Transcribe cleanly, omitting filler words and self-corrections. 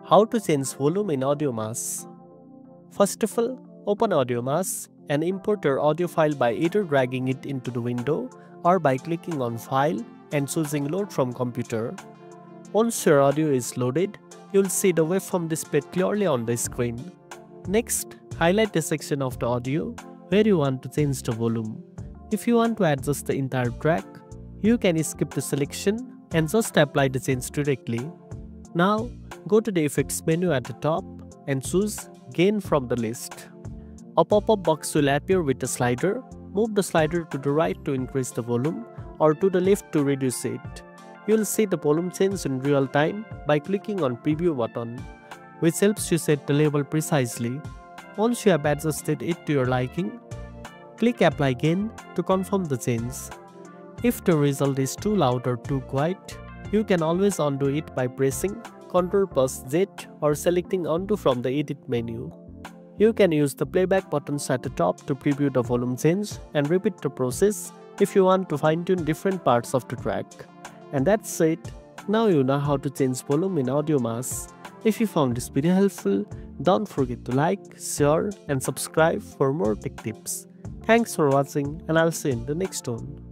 How to change volume in AudioMass. First of all, open AudioMass and import your audio file by either dragging it into the window or by clicking on File and choosing Load from Computer. Once your audio is loaded, you'll see the waveform displayed clearly on the screen. Next, highlight the section of the audio where you want to change the volume. If you want to adjust the entire track, you can skip the selection and just apply the change directly. Now, go to the Effects menu at the top and choose Gain from the list. A pop-up box will appear with a slider. Move the slider to the right to increase the volume or to the left to reduce it. You'll see the volume change in real time by clicking on Preview button, which helps you set the level precisely. Once you have adjusted it to your liking, click Apply Gain to confirm the change. If the result is too loud or too quiet, you can always undo it by pressing Ctrl+Z or selecting Undo from the Edit menu. You can use the playback buttons at the top to preview the volume change and repeat the process if you want to fine-tune different parts of the track. And that's it. Now you know how to change volume in AudioMass. If you found this video helpful, don't forget to like, share and subscribe for more tech tips. Thanks for watching and I'll see you in the next one.